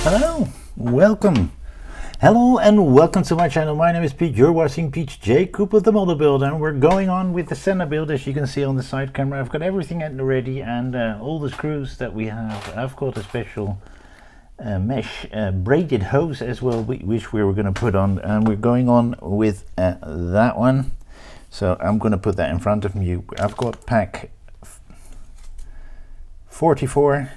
Hello, welcome. Hello and welcome to my channel. My name is Pete. You're watching Pete's J. Cooper the Model Builder, and we're going on with the Senna build. As you can see on the side camera, I've got everything ready, and all the screws that we have. I've got a special mesh braided hose as well, which we were going to put on, and we're going on with that one. So I'm going to put that in front of you. I've got pack 44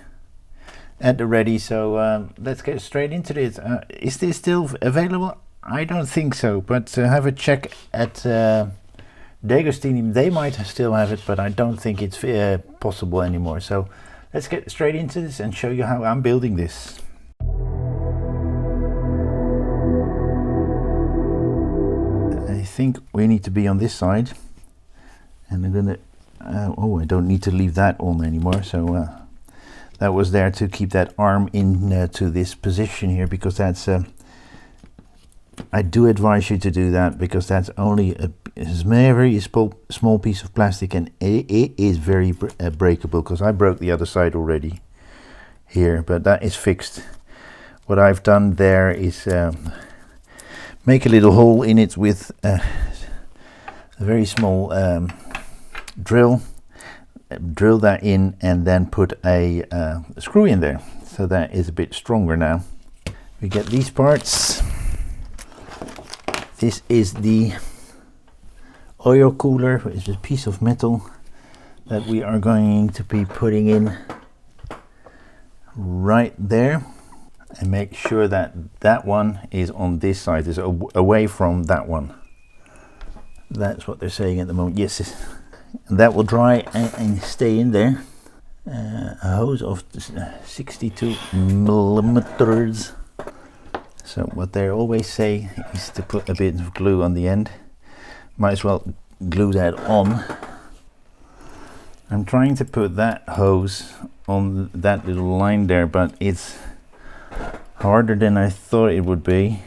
at the ready, so let's get straight into this. Is this still available? I don't think so, but have a check at Degostini. They might still have it, but I don't think it's possible anymore. So let's get straight into this and show you how I'm building this. I think we need to be on this side, and I'm gonna oh, I don't need to leave that on anymore, so that was there to keep that arm in to this position here, because that's I do advise you to do that, because that's only a very small piece of plastic, and it is very breakable, because I broke the other side already here, but that is fixed. What I've done there is make a little hole in it with a very small drill that in, and then put a screw in there, so that is a bit stronger now. We get these parts. This is the oil cooler. It's a piece of metal that we are going to be putting in right there, and make sure that that one is on this side, is away from that one. That's what they're saying at the moment. Yes, and that will dry and stay in there. A hose of 62 millimeters. So what they always say is to put a bit of glue on the end. Might as well glue that on. I'm trying to put that hose on that little line there, but it's harder than I thought it would be.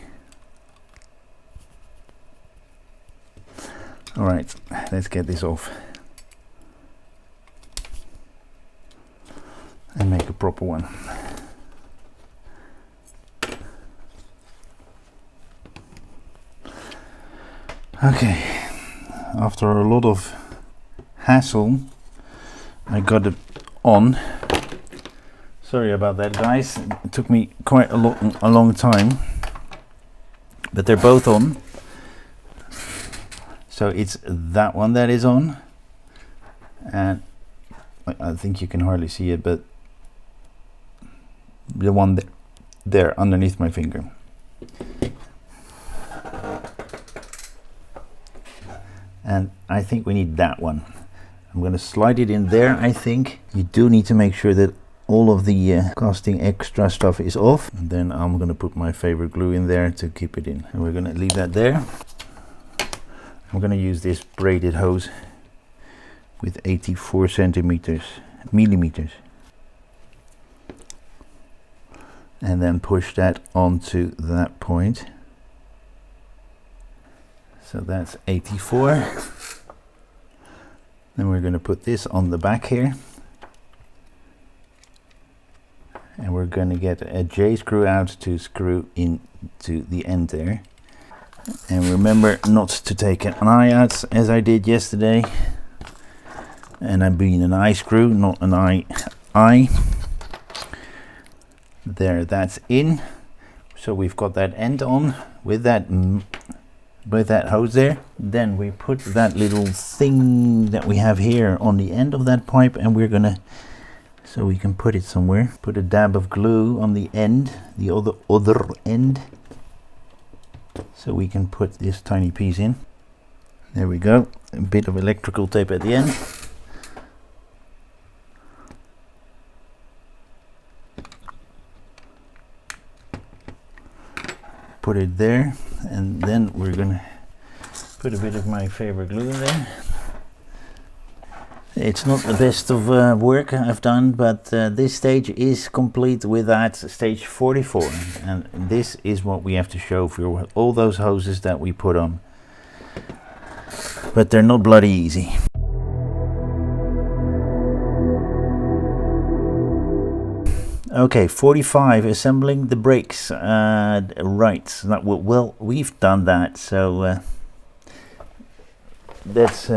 Alright, let's get this off and make a proper one. Okay, after a lot of hassle, I got it on. Sorry about that, guys. It took me quite a long time, but they're both on. So it's that one that is on, and I think you can hardly see it, but the one there underneath my finger. And I think we need that one. I'm going to slide it in there. I think you do need to make sure that all of the casting extra stuff is off, and then I'm going to put my favorite glue in there to keep it in, and we're going to leave that there. I'm going to use this braided hose with 84 millimeters, and then push that onto that point. So that's 84. Then we're going to put this on the back here, and we're going to get a J screw out to screw into the end there. And remember not to take an eye out, as I did yesterday. And I'm being an eye screw, not an eye. There, that's in. So we've got that end on with that hose there. Then we put that little thing that we have here on the end of that pipe, and we're gonna, so we can put it somewhere, put a dab of glue on the end, the other end, so we can put this tiny piece in. There we go. A bit of electrical tape at the end. Put it there, and then we're gonna put a bit of my favorite glue in there. It's not the best of work I've done, but this stage is complete with that stage 44, and this is what we have to show for all those hoses that we put on. But they're not bloody easy. Okay, 45, assembling the brakes. Right, so that well, we've done that, so that's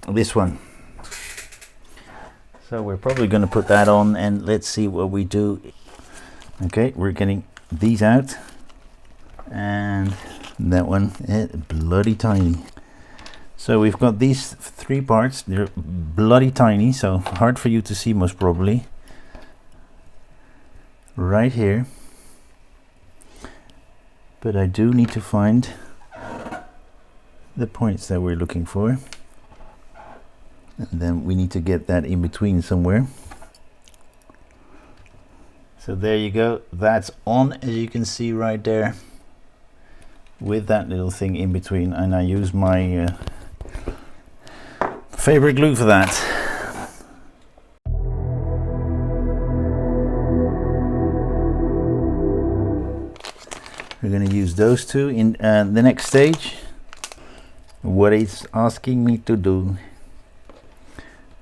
this one. So we're probably going to put that on, and let's see what we do. Okay, we're getting these out, and that one, bloody tiny. So we've got these 3 parts. They're bloody tiny, so hard for you to see most probably. Right here, but I do need to find the points that we're looking for, and then we need to get that in between somewhere. So there you go, that's on, as you can see right there, with that little thing in between, and I use my favorite glue for that. We're going to use those two in the next stage. What it's asking me to do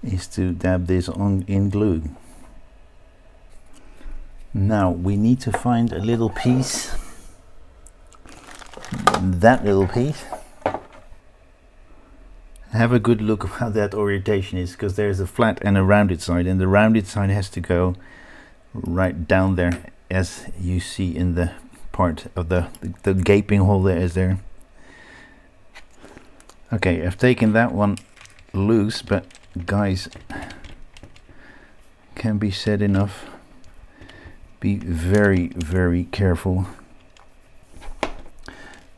is to dab this on in glue. Now we need to find a little piece, that little piece. Have a good look at how that orientation is, because there's a flat and a rounded side, and the rounded side has to go right down there, as you see in the part of the gaping hole there is there. Okay, I've taken that one loose, but guys, can be said enough. Be very, very careful.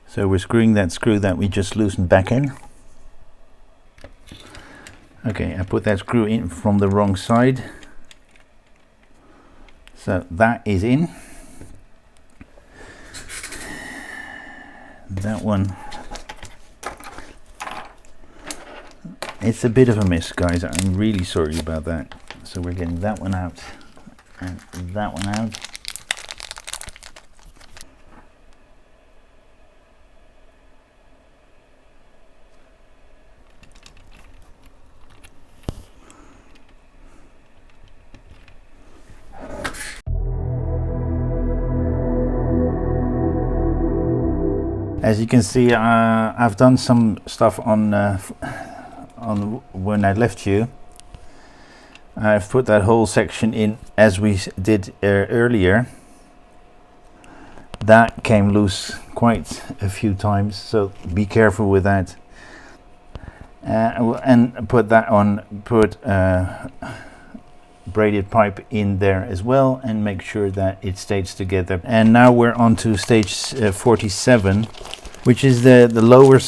So we're screwing that screw that we just loosened back in. Okay, I put that screw in from the wrong side. So that is in. That one, it's a bit of a mess, guys. I'm really sorry about that. So we're getting that one out and that one out. As you can see, I've done some stuff on when I left you. I've put that whole section in as we did earlier. That came loose quite a few times, so be careful with that. And put that on, put braided pipe in there as well, and make sure that it stays together. And now we're on to stage 47, which is the lower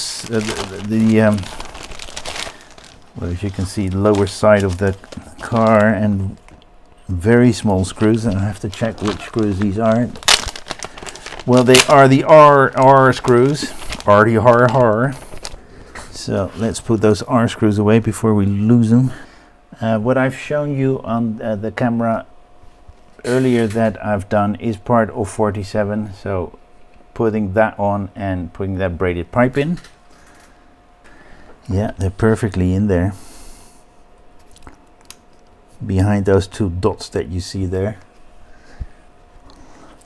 well, as you can see, the lower side of the car, and very small screws, and I have to check which screws these are. Well, they are the R screws, R. So let's put those R screws away before we lose them. What I've shown you on the camera earlier that I've done is part of 47, so putting that on and putting that braided pipe in. Yeah, they're perfectly in there, behind those 2 dots that you see there.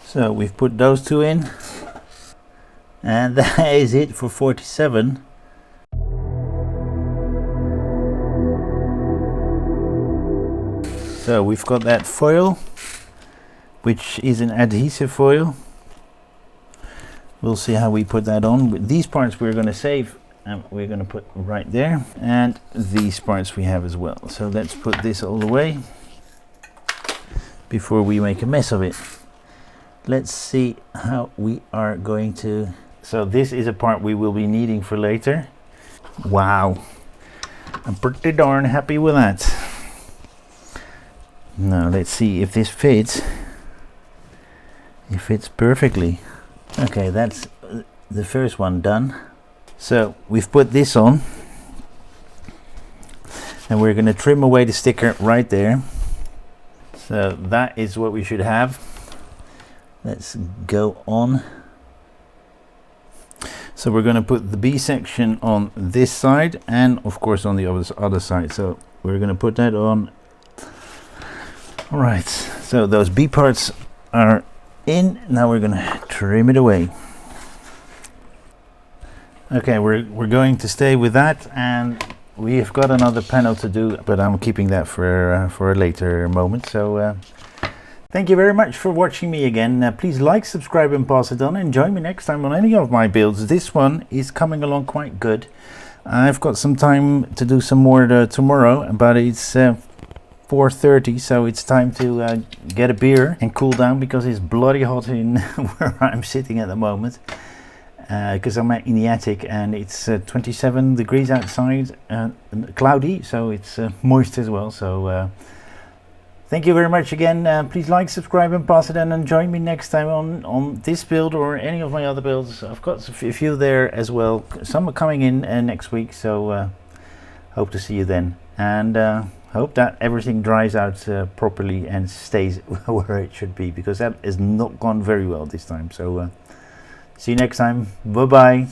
So we've put those 2 in, and that is it for 47. So we've got that foil, which is an adhesive foil. We'll see how we put that on. With these parts we're going to save, and we're going to put right there, and these parts we have as well. So let's put this all away before we make a mess of it. Let's see how we are going to. So this is a part we will be needing for later. Wow, I'm pretty darn happy with that. Now let's see if this fits. It fits perfectly. Okay, that's the first one done. So we've put this on, and we're going to trim away the sticker right there. So that is what we should have. Let's go on. So we're going to put the B section on this side, and of course on the other side. So we're going to put that on. All right, So those B parts are in. Now we're gonna trim it away. Okay, we're going to stay with that, and we have got another panel to do, but I'm keeping that for a later moment. So thank you very much for watching me again. Please like, subscribe and pass it on, and join me next time on any of my builds. This one is coming along quite good. I've got some time to do some more tomorrow, but it's 4:30, so it's time to get a beer and cool down, because it's bloody hot in where I'm sitting at the moment, because I'm in the attic, and it's 27 degrees outside, cloudy, so it's moist as well. So thank you very much again. Please like, subscribe and pass it on, and join me next time on this build or any of my other builds. I've got a few there as well. Some are coming in next week, so hope to see you then, and hope that everything dries out properly and stays where it should be, because that has not gone very well this time. So see you next time. Bye bye.